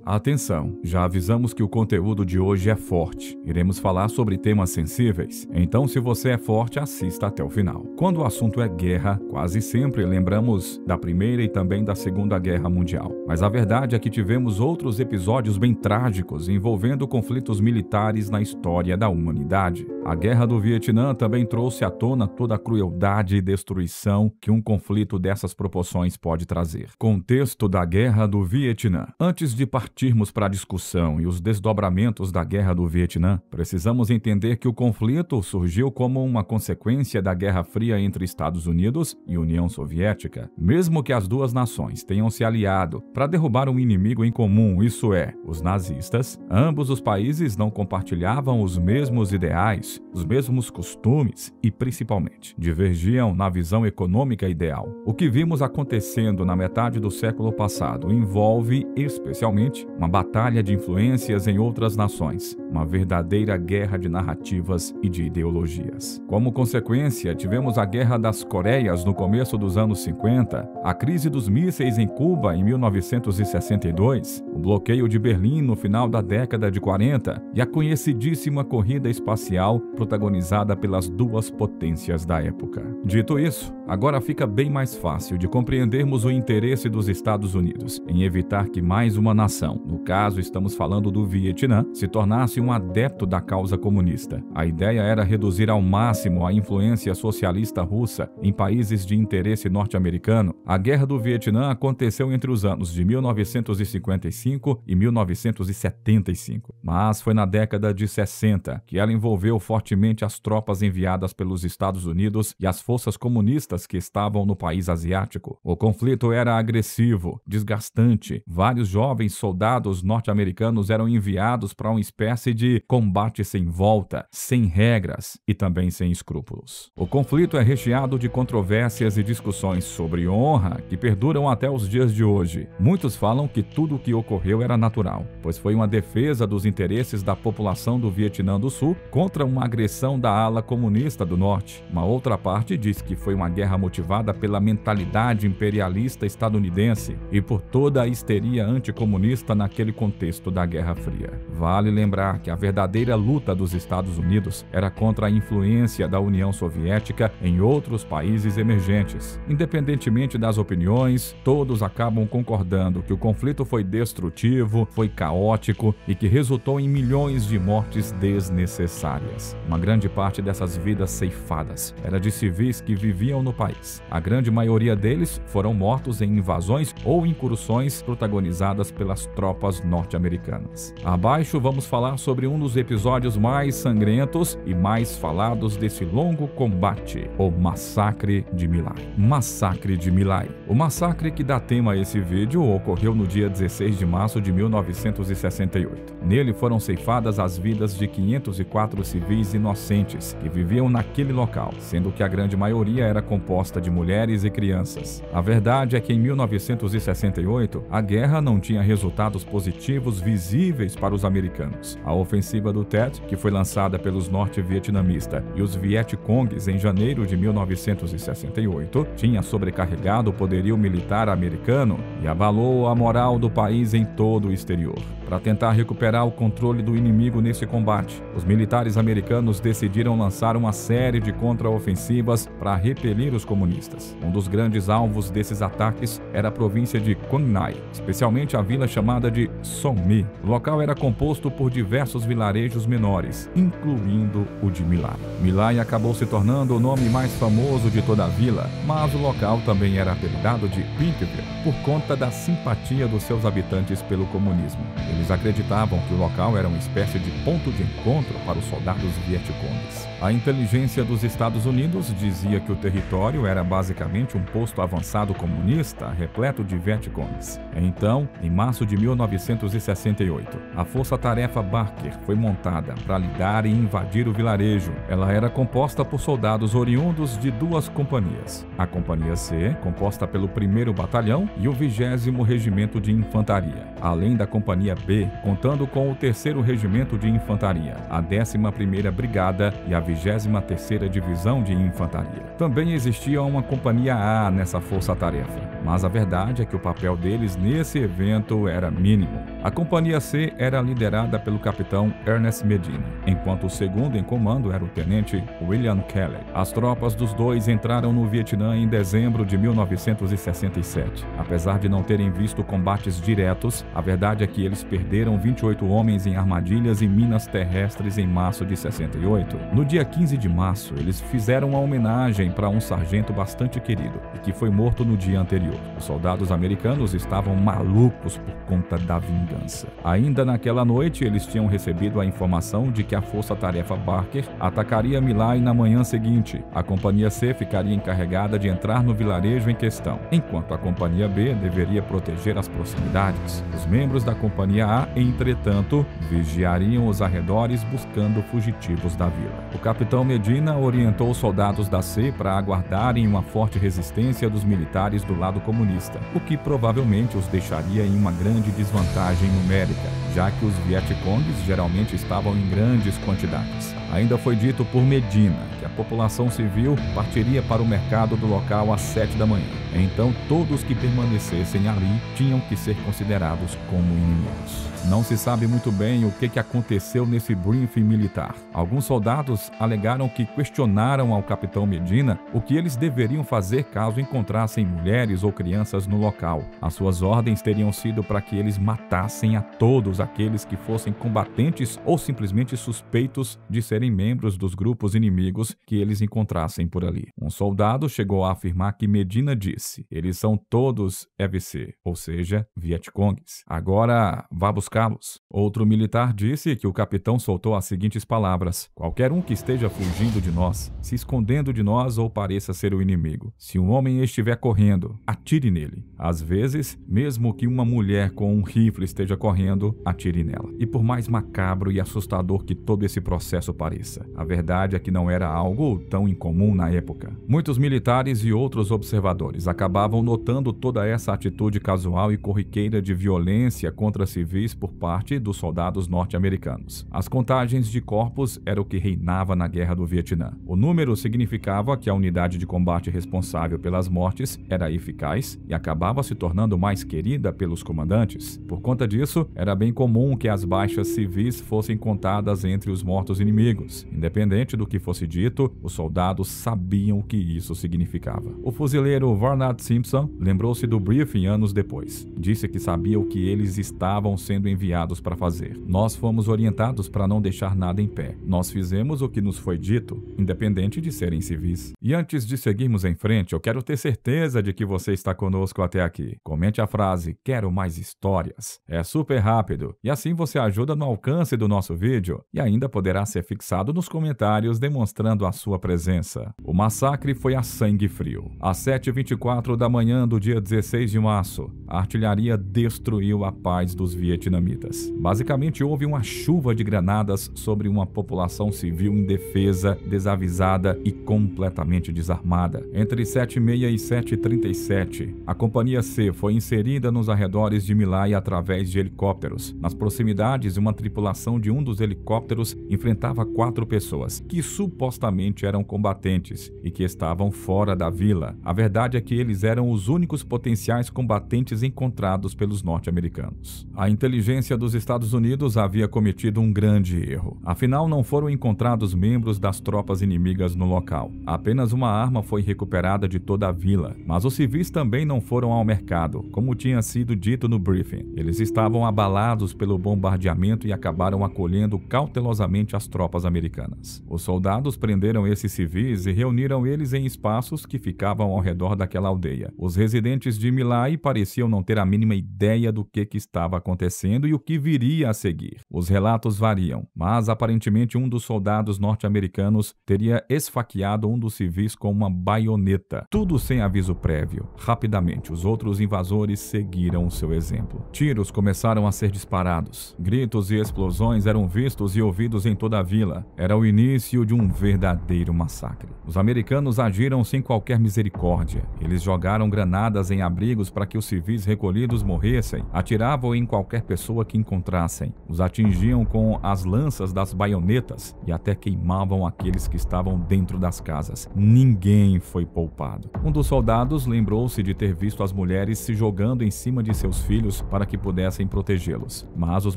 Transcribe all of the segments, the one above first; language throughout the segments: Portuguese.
Atenção, já avisamos que o conteúdo de hoje é forte. Iremos falar sobre temas sensíveis, então se você é forte, assista até o final. Quando o assunto é guerra, quase sempre lembramos da Primeira e também da Segunda Guerra Mundial. Mas a verdade é que tivemos outros episódios bem trágicos envolvendo conflitos militares na história da humanidade. A Guerra do Vietnã também trouxe à tona toda a crueldade e destruição que um conflito dessas proporções pode trazer. Contexto da Guerra do Vietnã. Antes de partirmos para a discussão e os desdobramentos da Guerra do Vietnã, precisamos entender que o conflito surgiu como uma consequência da Guerra Fria entre Estados Unidos e União Soviética. Mesmo que as duas nações tenham se aliado para derrubar um inimigo em comum, isso é, os nazistas, ambos os países não compartilhavam os mesmos ideais, os mesmos costumes e, principalmente, divergiam na visão econômica ideal. O que vimos acontecendo na metade do século passado envolve, especialmente, uma batalha de influências em outras nações, uma verdadeira guerra de narrativas e de ideologias. Como consequência, tivemos a Guerra das Coreias no começo dos anos 50, a crise dos mísseis em Cuba em 1962, o bloqueio de Berlim no final da década de 40 e a conhecidíssima corrida espacial protagonizada pelas duas potências da época. Dito isso, agora fica bem mais fácil de compreendermos o interesse dos Estados Unidos em evitar que mais uma nação, no caso estamos falando do Vietnã, se tornasse um adepto da causa comunista. A ideia era reduzir ao máximo a influência socialista russa em países de interesse norte-americano. A Guerra do Vietnã aconteceu entre os anos de 1955 e 1975, mas foi na década de 60 que ela envolveu fortemente as tropas enviadas pelos Estados Unidos e as forças comunistas que estavam no país asiático. O conflito era agressivo, desgastante. Vários jovens soldados norte-americanos eram enviados para uma espécie de combate sem volta, sem regras e também sem escrúpulos. O conflito é recheado de controvérsias e discussões sobre honra que perduram até os dias de hoje. Muitos falam que tudo o que ocorreu era natural, pois foi uma defesa dos interesses da população do Vietnã do Sul contra uma agressão da ala comunista do Norte. Uma outra parte diz que foi uma guerra motivada pela mentalidade imperialista estadunidense e por toda a histeria anticomunista naquele contexto da Guerra Fria. Vale lembrar que a verdadeira luta dos Estados Unidos era contra a influência da União Soviética em outros países emergentes. Independentemente das opiniões, todos acabam concordando que o conflito foi destrutivo, foi caótico e que resultou em milhões de mortes desnecessárias. Uma grande parte dessas vidas ceifadas era de civis que viviam no país. A grande maioria deles foram mortos em invasões ou incursões protagonizadas pelas tropas norte-americanas. Abaixo vamos falar sobre um dos episódios mais sangrentos e mais falados desse longo combate, o Massacre de My Lai. Massacre de My Lai. O massacre que dá tema a esse vídeo ocorreu no dia 16 de março de 1968. Nele foram ceifadas as vidas de 504 civis inocentes que viviam naquele local, sendo que a grande maioria era composta de mulheres e crianças. A verdade é que em 1968, a guerra não tinha resultados positivos visíveis para os americanos. A ofensiva do Tet, que foi lançada pelos norte-vietnamistas e os Vietcongs em janeiro de 1968, tinha sobrecarregado o poderio militar americano e abalou a moral do país em todo o exterior. Para tentar recuperar o controle do inimigo nesse combate, os militares americanos decidiram lançar uma série de contraofensivas para repelir os comunistas. Um dos grandes alvos desses ataques era a província de Quang Ngai, especialmente a vila chamada de Song Mi. O local era composto por diversos vilarejos menores, incluindo o de My Lai. My Lai acabou se tornando o nome mais famoso de toda a vila, mas o local também era apelidado de Pinkville por conta da simpatia dos seus habitantes pelo comunismo. Eles acreditavam que o local era uma espécie de ponto de encontro para os soldados vietcongues. A inteligência dos Estados Unidos dizia que o território era basicamente um posto avançado comunista repleto de vietcongues. Então, em março de 1968, a Força-Tarefa Barker foi montada para lidar e invadir o vilarejo. Ela era composta por soldados oriundos de duas companhias. A Companhia C, composta pelo 1º Batalhão, e o 20º Regimento de Infantaria, além da Companhia B, contando com o 3º Regimento de Infantaria, a 11ª Brigada e a 23ª Divisão de Infantaria. Também existia uma Companhia A nessa força-tarefa, mas a verdade é que o papel deles nesse evento era mínimo. A Companhia C era liderada pelo capitão Ernest Medina, enquanto o segundo em comando era o tenente William Kelly. As tropas dos dois entraram no Vietnã em dezembro de 1967. Apesar de não terem visto combates diretos, a verdade é que eles perderam 28 homens em armadilhas e minas terrestres em março de 68. No dia 15 de março, eles fizeram uma homenagem para um sargento bastante querido e que foi morto no dia anterior. Os soldados americanos estavam malucos por conta da vingança. Ainda naquela noite, eles tinham recebido a informação de que a Força-Tarefa Barker atacaria My Lai na manhã seguinte. A Companhia C ficaria encarregada de entrar no vilarejo em questão, enquanto a Companhia B deveria proteger as proximidades. Os membros da Companhia A, entretanto, vigiariam os arredores buscando fugitivos da vila. O capitão Medina orientou os soldados da C para aguardarem uma forte resistência dos militares do lado comunista, o que provavelmente os deixaria em uma grande desvantagem numérica, já que os Vietcongues geralmente estavam em grandes quantidades. Ainda foi dito por Medina que a população civil partiria para o mercado do local às 7 da manhã. Então, todos que permanecessem ali tinham que ser considerados como inimigos. Não se sabe muito bem o que aconteceu nesse briefing militar. Alguns soldados alegaram que questionaram ao capitão Medina o que eles deveriam fazer caso encontrassem mulheres ou crianças no local. As suas ordens teriam sido para que eles matassem a todos aqueles que fossem combatentes ou simplesmente suspeitos de serem membros dos grupos inimigos que eles encontrassem por ali. Um soldado chegou a afirmar que Medina disse: "Eles são todos EVC, ou seja, Vietcongues. Agora vá buscá-los." Outro militar disse que o capitão soltou as seguintes palavras: "Qualquer um que esteja fugindo de nós, se escondendo de nós ou pareça ser o inimigo, se um homem estiver correndo, atire nele. Às vezes, mesmo que uma mulher com um rifle esteja correndo, atire nela." E por mais macabro e assustador que todo esse processo pareça, a verdade é que não era algo tão incomum na época. Muitos militares e outros observadores acabavam notando toda essa atitude casual e corriqueira de violência contra civis por parte dos soldados norte-americanos. As contagens de corpos era o que reinava na Guerra do Vietnã. O número significava que a unidade de combate responsável pelas mortes era eficaz e acabava se tornando mais querida pelos comandantes. Por conta disso, era bem comum que as baixas civis fossem contadas entre os mortos inimigos. Independente do que fosse dito, os soldados sabiam o que isso significava. O fuzileiro Varnard Simpson lembrou-se do briefing anos depois. Disse que sabia o que eles estavam sendo enviados para fazer. "Nós fomos orientados para não deixar nada em pé. Nós fizemos o que nos foi dito, independente de serem civis." E antes de seguirmos em frente, eu quero ter certeza de que você está conosco até aqui. Comente a frase "Quero mais histórias". É super rápido e assim você ajuda no alcance do nosso vídeo e ainda poderá ser fixado nos comentários demonstrando a sua presença. O massacre foi a sangue frio. Às 7h24 da manhã do dia 16 de março, a artilharia destruiu a paz dos vietnamitas. Basicamente, houve uma chuva de granadas sobre uma população civil indefesa, desavisada e completamente desarmada. Entre 7h30 e 7h37, a Companhia C foi inserida nos arredores de My Lai através de helicópteros. Nas proximidades, uma tripulação de um dos helicópteros enfrentava 4 pessoas, que supostamente eram combatentes e que estavam fora da vila. A verdade é que eles eram os únicos potenciais combatentes encontrados pelos norte-americanos. A inteligência dos Estados Unidos havia cometido um grande erro. Afinal, não foram encontrados membros das tropas inimigas no local. Apenas uma arma foi recuperada de toda a vila, mas os civis também não foram ao mercado, como tinha sido dito no briefing. Eles estavam abalados pelo bombardeamento e acabaram acolhendo cautelosamente as tropas americanas. Os soldados prenderam esses civis e reuniram eles em espaços que ficavam ao redor daquela aldeia. Os residentes de My Lai pareciam não ter a mínima ideia do que estava acontecendo e o que viria a seguir. Os relatos variam, mas aparentemente um dos soldados norte-americanos teria esfaqueado um dos civis com uma baioneta, tudo sem aviso prévio. Rapidamente, os outros invasores seguiram o seu exemplo. Tiros começaram a ser disparados separados. Gritos e explosões eram vistos e ouvidos em toda a vila. Era o início de um verdadeiro massacre. Os americanos agiram sem qualquer misericórdia. Eles jogaram granadas em abrigos para que os civis recolhidos morressem, atiravam em qualquer pessoa que encontrassem, os atingiam com as lanças das baionetas e até queimavam aqueles que estavam dentro das casas. Ninguém foi poupado. Um dos soldados lembrou-se de ter visto as mulheres se jogando em cima de seus filhos para que pudessem protegê-los, mas os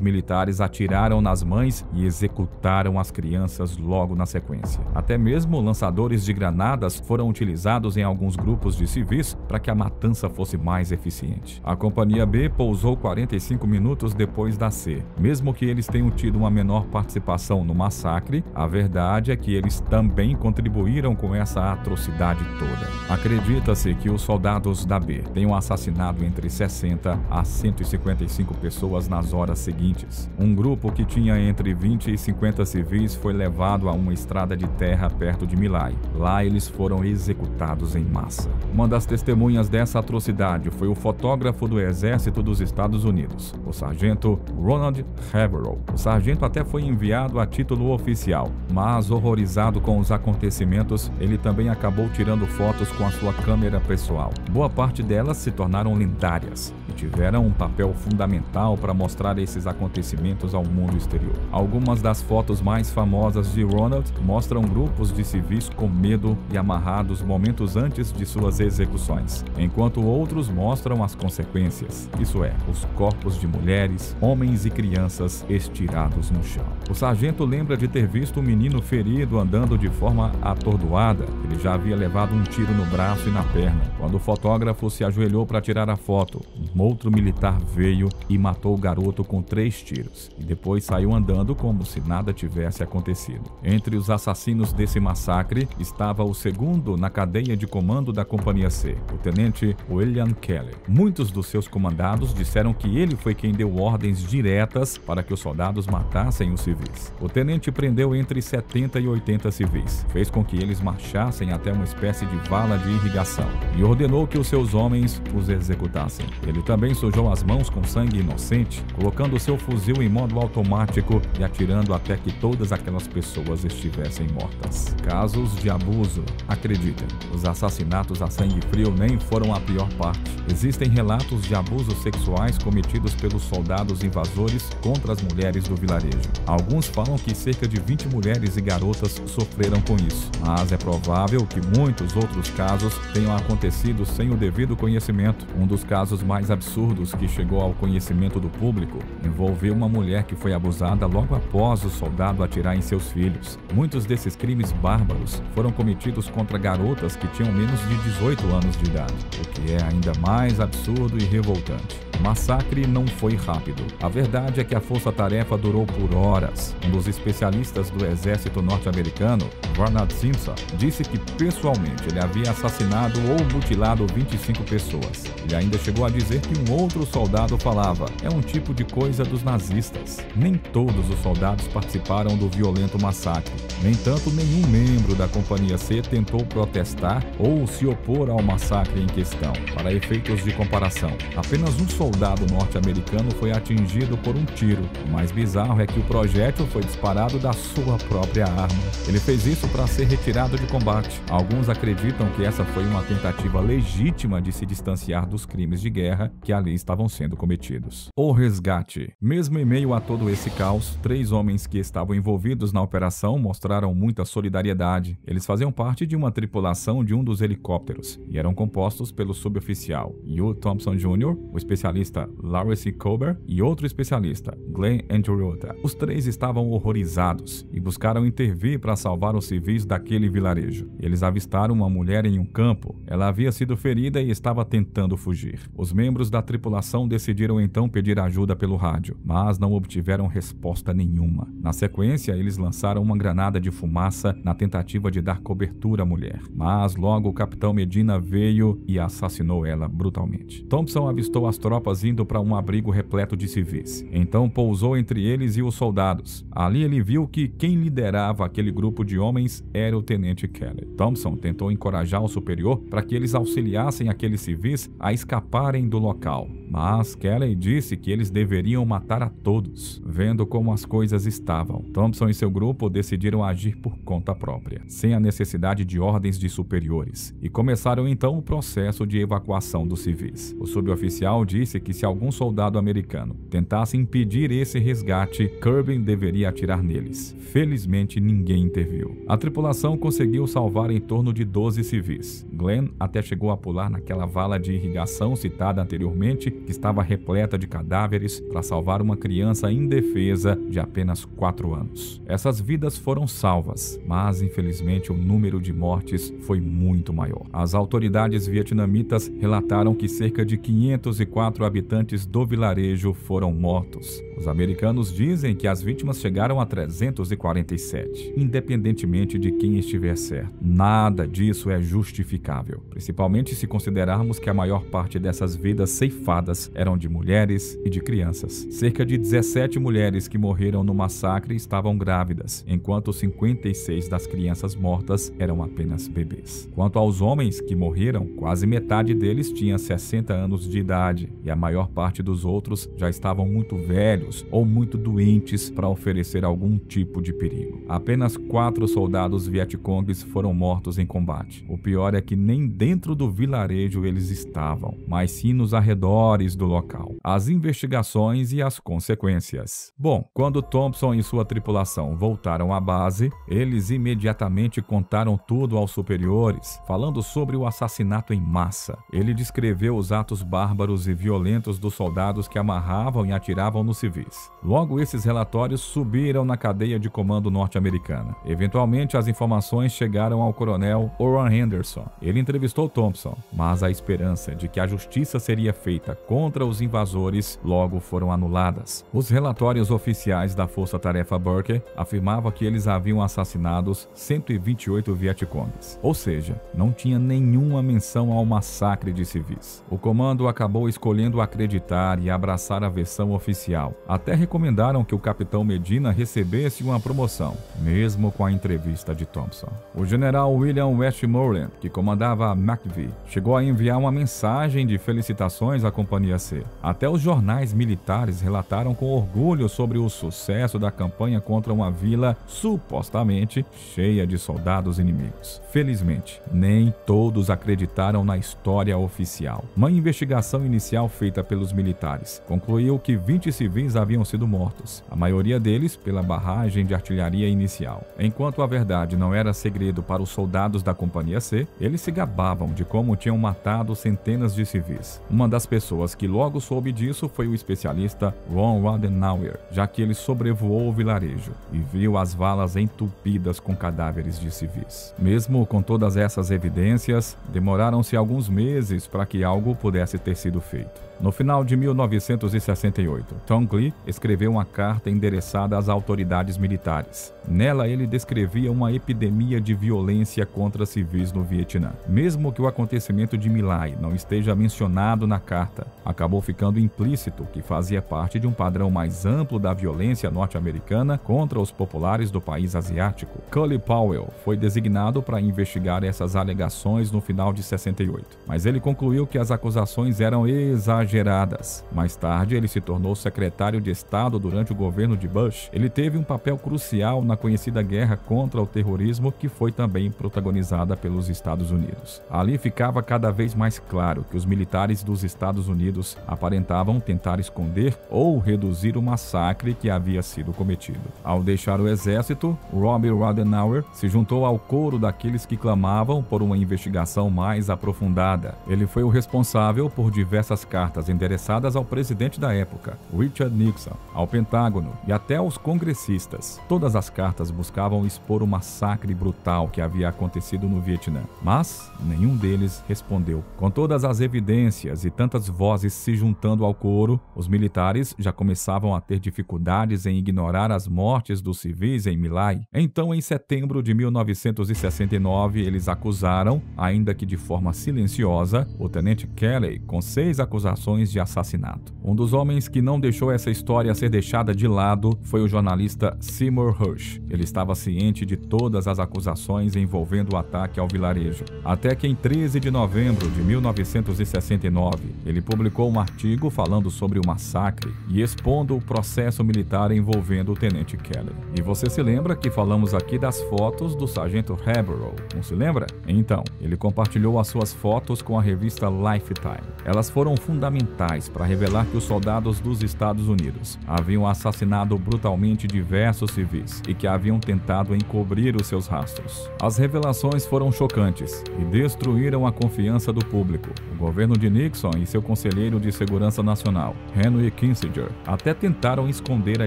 militares atiraram nas mães e executaram as crianças logo na sequência. Até mesmo lançadores de granadas foram utilizados em alguns grupos de civis para que a matança fosse mais eficiente. A Companhia B pousou 45 minutos depois da C. Mesmo que eles tenham tido uma menor participação no massacre, a verdade é que eles também contribuíram com essa atrocidade toda. Acredita-se que os soldados da B tenham assassinado entre 60 a 155 pessoas nas horas seguintes. Um grupo que tinha entre 20 e 50 civis foi levado a uma estrada de terra perto de My Lai. Lá eles foram executados em massa. Uma das testemunhas dessa atrocidade foi o fotógrafo do Exército dos Estados Unidos, o sargento Ronald Haverhill. O sargento até foi enviado a título oficial, mas horrorizado com os acontecimentos, ele também acabou tirando fotos com a sua câmera pessoal. Boa parte delas se tornaram lendárias e tiveram um papel fundamental para mostrar esses acontecimentos ao mundo exterior. Algumas das fotos mais famosas de Ronald mostram grupos de civis com medo e amarrados momentos antes de suas execuções, enquanto outros mostram as consequências, isso é, os corpos de mulheres, homens e crianças estirados no chão. O sargento lembra de ter visto um menino ferido andando de forma atordoada. Ele já havia levado um tiro no braço e na perna. Quando o fotógrafo se ajoelhou para tirar a foto, um outro militar veio e matou o garoto com 3 tiros, e depois saiu andando como se nada tivesse acontecido. Entre os assassinos desse massacre estava o segundo na cadeia de comando da Companhia C, o tenente William Kelly. Muitos dos seus comandados disseram que ele foi quem deu ordens diretas para que os soldados matassem os civis. O tenente prendeu entre 70 e 80 civis, fez com que eles marchassem até uma espécie de vala de irrigação e ordenou que os seus homens os executassem. Ele também sujou as mãos com sangue inocente, colocando seu fuzil em modo automático e atirando até que todas aquelas pessoas estivessem mortas. Casos de abuso. Acreditem, os assassinatos a sangue frio nem foram a pior parte. Existem relatos de abusos sexuais cometidos pelos soldados invasores contra as mulheres do vilarejo. Alguns falam que cerca de 20 mulheres e garotas sofreram com isso, mas é provável que muitos outros casos tenham acontecido sem o devido conhecimento. Um dos casos mais absurdos que chegou ao conhecimento do público envolveu uma mulher que foi abusada logo após o soldado atirar em seus filhos. Muitos desses crimes bárbaros foram cometidos contra garotas que tinham menos de 18 anos de idade, o que é ainda mais absurdo e revoltante. O massacre não foi rápido. A verdade é que a força-tarefa durou por horas. Um dos especialistas do exército norte-americano, Bernard Simpson, disse que pessoalmente ele havia assassinado ou mutilado 25 pessoas. Ele ainda chegou a dizer que um outro soldado falava: é um tipo de coisa dos nazistas. Nem todos os soldados participaram do violento massacre. No entanto, nenhum membro da Companhia C tentou protestar ou se opor ao massacre em questão. Para efeitos de comparação, apenas um soldado norte-americano foi atingido por um tiro. O mais bizarro é que o projétil foi disparado da sua própria arma. Ele fez isso para ser retirado de combate. Alguns acreditam que essa foi uma tentativa legítima de se distanciar dos crimes de guerra que ali estavam sendo cometidos. O resgate. Mesmo em meio a todo esse caos, 3 homens que estavam envolvidos na operação mostraram muita solidariedade. Eles faziam parte de uma tripulação de um dos helicópteros e eram compostos pelo suboficial Hugh Thompson Jr., o especialista Larry C. Kober e outro especialista, Glenn Andriota. Os 3 estavam horrorizados e buscaram intervir para salvar os civis daquele vilarejo. Eles avistaram uma mulher em um campo. Ela havia sido ferida e estava tentando fugir. Os membros da tripulação decidiram então pedir ajuda pelo rádio, mas não obtiveram resposta nenhuma. Na sequência, eles lançaram uma granada de fumaça na tentativa de dar cobertura à mulher, mas logo o capitão Medina veio e assassinou ela brutalmente. Thompson avistou as tropas indo para um abrigo repleto de civis. Então pousou entre eles e os soldados. Ali ele viu que quem liderava aquele grupo de homens era o tenente Kelly. Thompson tentou encorajar o superior para que eles auxiliassem aqueles civis a escaparem do local. mas Kelly disse que eles deveriam matar a todos. Vendo como as coisas estavam, Thompson e seu grupo decidiram agir por conta própria, sem a necessidade de ordens de superiores, e começaram então o processo de evacuação dos civis. O suboficial disse que se algum soldado americano tentasse impedir esse resgate, Kirby deveria atirar neles. Felizmente, ninguém interviu. A tripulação conseguiu salvar em torno de 12 civis. Glenn até chegou a pular naquela vala de irrigação citada anteriormente, que estava repleta de cadáveres, para salvar uma criança indefesa de apenas 4 anos. Essas vidas foram salvas, mas infelizmente o número de mortes foi muito maior. As autoridades vietnamitas relataram que cerca de 504 habitantes do vilarejo foram mortos. Os americanos dizem que as vítimas chegaram a 347, independentemente de quem estiver certo. Nada disso é justificável, principalmente se considerarmos que a maior parte dessas vidas ceifadas eram de mulheres e de crianças. Cerca de 17 mulheres que morreram no massacre estavam grávidas, enquanto 56 das crianças mortas eram apenas bebês. Quanto aos homens que morreram, quase metade deles tinha 60 anos de idade, e a maior parte dos outros já estavam muito velhos ou muito doentes para oferecer algum tipo de perigo. Apenas 4 soldados vietcongues foram mortos em combate. O pior é que nem dentro do vilarejo eles estavam, mas sim nos arredores do local. As investigações e as consequências. Bom, quando Thompson e sua tripulação voltaram à base, eles imediatamente contaram tudo aos superiores, falando sobre o assassinato em massa. Ele descreveu os atos bárbaros e violentos dos soldados que amarravam e atiravam nos civis. Logo, esses relatórios subiram na cadeia de comando norte-americana. Eventualmente, as informações chegaram ao coronel Oran Henderson. Ele entrevistou Thompson, mas a esperança de que a justiça seria feita contra os invasores logo foram anuladas. Os relatórios oficiais da Força Tarefa Burke afirmavam que eles haviam assassinado 128 vietcongues, ou seja, não tinha nenhuma menção ao massacre de civis. O comando acabou escolhendo acreditar e abraçar a versão oficial. Até recomendaram que o capitão Medina recebesse uma promoção, mesmo com a entrevista de Thompson. O general William Westmoreland, que comandava a McVie, chegou a enviar uma mensagem de felicitações à Companhia C. Até os jornais militares relataram com orgulho sobre o sucesso da campanha contra uma vila supostamente cheia de soldados inimigos. Felizmente, nem todos acreditaram na história oficial. Uma investigação inicial feita pelos militares concluiu que 20 civis haviam sido mortos, a maioria deles pela barragem de artilharia inicial. Enquanto a verdade não era segredo para os soldados da Companhia C, eles se gabavam de como tinham matado centenas de civis. Uma das pessoas que logo soube disso foi o especialista Ron Wadenauer, já que ele sobrevoou o vilarejo e viu as valas entupidas com cadáveres de civis. Mesmo com todas essas evidências, demoraram-se alguns meses para que algo pudesse ter sido feito. No final de 1968, Tong Li escreveu uma carta endereçada às autoridades militares. Nela, ele descrevia uma epidemia de violência contra civis no Vietnã. Mesmo que o acontecimento de My Lai não esteja mencionado na carta, acabou ficando implícito que fazia parte de um padrão mais amplo da violência norte-americana contra os populares do país asiático. Cully Powell foi designado para investigar essas alegações no final de 68, mas ele concluiu que as acusações eram exageradas. Mais tarde, ele se tornou secretário de Estado durante o governo de Bush. Ele teve um papel crucial na conhecida guerra contra o terrorismo, que foi também protagonizada pelos Estados Unidos. Ali ficava cada vez mais claro que os militares dos Estados Unidos aparentavam tentar esconder ou reduzir o massacre que havia sido cometido. Ao deixar o exército, Robert Wadenauer se juntou ao coro daqueles que clamavam por uma investigação mais aprofundada. Ele foi o responsável por diversas cartas endereçadas ao presidente da época, Richard Nixon, ao Pentágono e até aos congressistas. Todas as cartas buscavam expor o massacre brutal que havia acontecido no Vietnã, mas nenhum deles respondeu. Com todas as evidências e tantas vozes se juntando ao coro, os militares já começavam a ter dificuldades em ignorar as mortes dos civis em My Lai. Então, em setembro de 1969, eles acusaram, ainda que de forma silenciosa, o tenente Kelly com 6 acusações de assassinato. Um dos homens que não deixou essa história ser deixada de lado foi o jornalista Seymour Hersh. Ele estava ciente de todas as acusações envolvendo o ataque ao vilarejo. Até que em 13 de novembro de 1969, ele publicou publicou um artigo falando sobre o massacre e expondo o processo militar envolvendo o tenente Kelly. E você se lembra que falamos aqui das fotos do sargento Haverhill, não se lembra? Então, ele compartilhou as suas fotos com a revista Lifetime. Elas foram fundamentais para revelar que os soldados dos Estados Unidos haviam assassinado brutalmente diversos civis e que haviam tentado encobrir os seus rastros. As revelações foram chocantes e destruíram a confiança do público. O governo de Nixon e seu conselheiro de segurança nacional, Henry Kissinger, até tentaram esconder a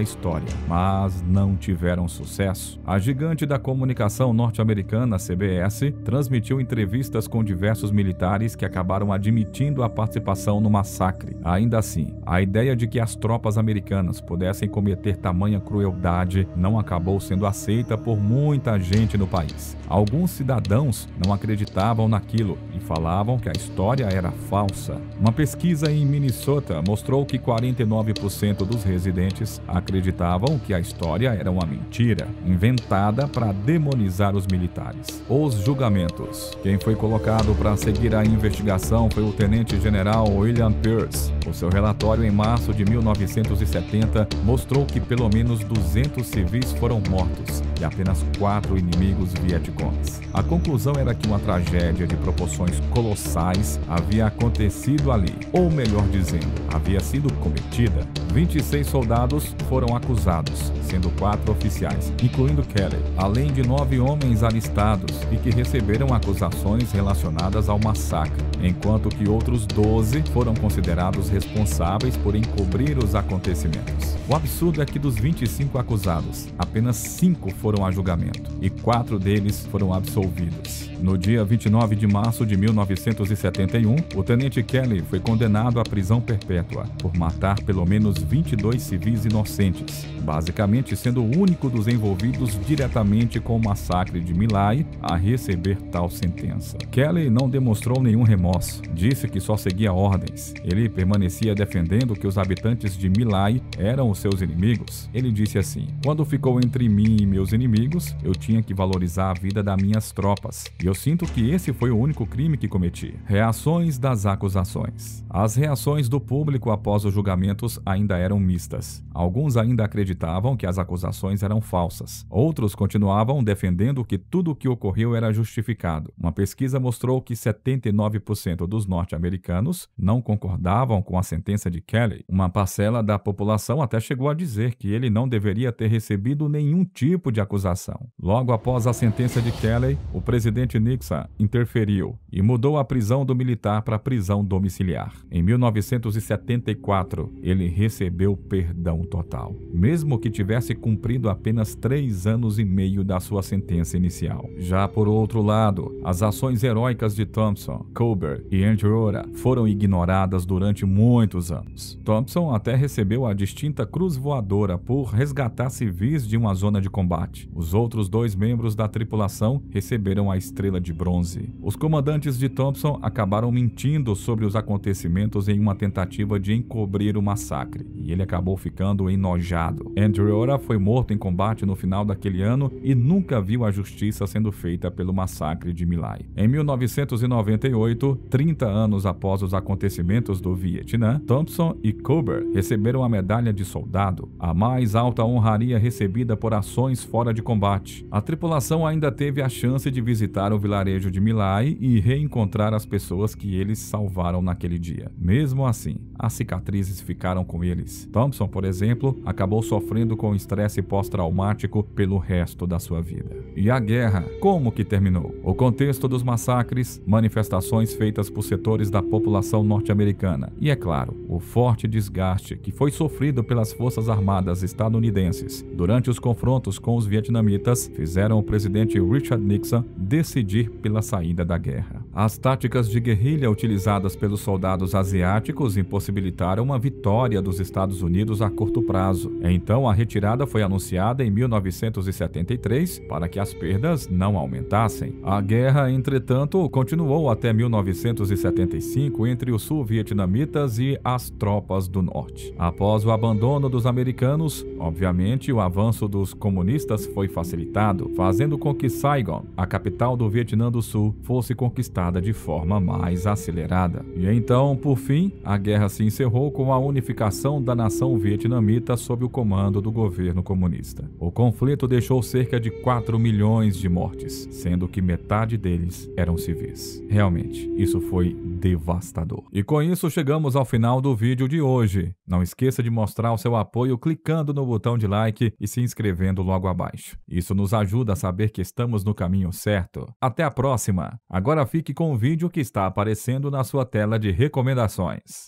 história, mas não tiveram sucesso. A gigante da comunicação norte-americana, CBS, transmitiu entrevistas com diversos militares que acabaram admitindo a participação no massacre. Ainda assim, a ideia de que as tropas americanas pudessem cometer tamanha crueldade não acabou sendo aceita por muita gente no país. Alguns cidadãos não acreditavam naquilo e falavam que a história era falsa. Uma pesquisa em Minnesota mostrou que 49% dos residentes acreditavam que a história era uma mentira, inventada para demonizar os militares. Os julgamentos. Quem foi colocado para seguir a investigação foi o tenente-general William Pierce. O seu relatório em março de 1970 mostrou que pelo menos 200 civis foram mortos e apenas 4 inimigos vietcongues. A conclusão era que uma tragédia de proporções colossais havia acontecido ali, ou melhor dizendo, havia sido cometida. 26 soldados foram acusados, sendo 4 oficiais, incluindo Kelly, além de 9 homens alistados e que receberam acusações relacionadas ao massacre, enquanto que outros 12 foram considerados responsáveis por encobrir os acontecimentos. O absurdo é que dos 25 acusados, apenas 5 foram a julgamento e 4 deles foram absolvidos. No dia 29 de março de 1971, o tenente Kelly foi condenado à prisão perpétua por matar pelo menos 22 civis inocentes, basicamente sendo o único dos envolvidos diretamente com o massacre de My Lai a receber tal sentença. Kelly não demonstrou nenhum remorso, disse que só seguia ordens. Ele permanecia defendendo que os habitantes de My Lai eram os seus inimigos. Ele disse assim: "Quando ficou entre mim e meus inimigos, eu tinha que valorizar a vida das minhas tropas. E eu sinto que esse foi o único crime que cometi." Reações das acusações. As reações do público após os julgamentos ainda eram mistas. Alguns ainda acreditavam que as acusações eram falsas. Outros continuavam defendendo que tudo o que ocorreu era justificado. Uma pesquisa mostrou que 79% dos norte-americanos não concordavam com a sentença de Kelly. Uma parcela da população até chegou a dizer que ele não deveria ter recebido nenhum tipo de acusação. Logo após a sentença de Kelly, o presidente Nixon interferiu e mudou a prisão do militar para prisão domiciliar. Em 1974, ele recebeu perdão total, mesmo que tivesse cumprido apenas 3 anos e meio da sua sentença inicial. Já por outro lado, as ações heróicas de Thompson, Colbert e Andreotti foram ignoradas durante muitos anos. Thompson até recebeu a distinta Cruz Voadora por resgatar civis de uma zona de combate. Os outros 2 membros da tripulação receberam a Estrela de Bronze. Os comandantes de Thompson acabaram mentindo sobre os acontecimentos em uma tentativa de encobrir o massacre, e ele acabou ficando enojado. Andreotti foi morto em combate no final daquele ano e nunca viu a justiça sendo feita pelo massacre de My Lai. Em 1998, 30 anos após os acontecimentos do Vietnã, Thompson e Colbert receberam a medalha de soldado, a mais alta honraria recebida por ações fora de combate. A tripulação ainda teve a chance de visitar o vilarejo de My Lai e reencontrar as pessoas que eles salvaram naquele dia. Mesmo assim, as cicatrizes ficaram com eles. Thompson, por exemplo, acabou sofrendo com estresse pós-traumático pelo resto da sua vida. E a guerra, como que terminou? O contexto dos massacres, manifestações feitas por setores da população norte-americana e, é claro, o forte desgaste que foi sofrido pelas Forças Armadas estadunidenses durante os confrontos com os vietnamitas fizeram o presidente Richard Nixon decidir pela saída da guerra. As táticas de guerrilha utilizadas pelos soldados asiáticos impossibilitaram uma vitória dos Estados Unidos a curto prazo. Então, a retirada foi anunciada em 1973 para que as perdas não aumentassem. A guerra, entretanto, continuou até 1975 entre os sul-vietnamitas e as tropas do norte. Após o abandono dos americanos, obviamente, o avanço dos comunistas foi facilitado, fazendo com que Saigon, a capital do Vietnã do Sul fosse conquistada de forma mais acelerada. E então, por fim, a guerra se encerrou com a unificação da nação vietnamita sob o comando do governo comunista. O conflito deixou cerca de 4 milhões de mortes, sendo que metade deles eram civis. Realmente, isso foi devastador. E com isso chegamos ao final do vídeo de hoje. Não esqueça de mostrar o seu apoio clicando no botão de like e se inscrevendo logo abaixo. Isso nos ajuda a saber que estamos no caminho certo. Até a próxima! Agora fique com o vídeo que está aparecendo na sua tela de recomendações.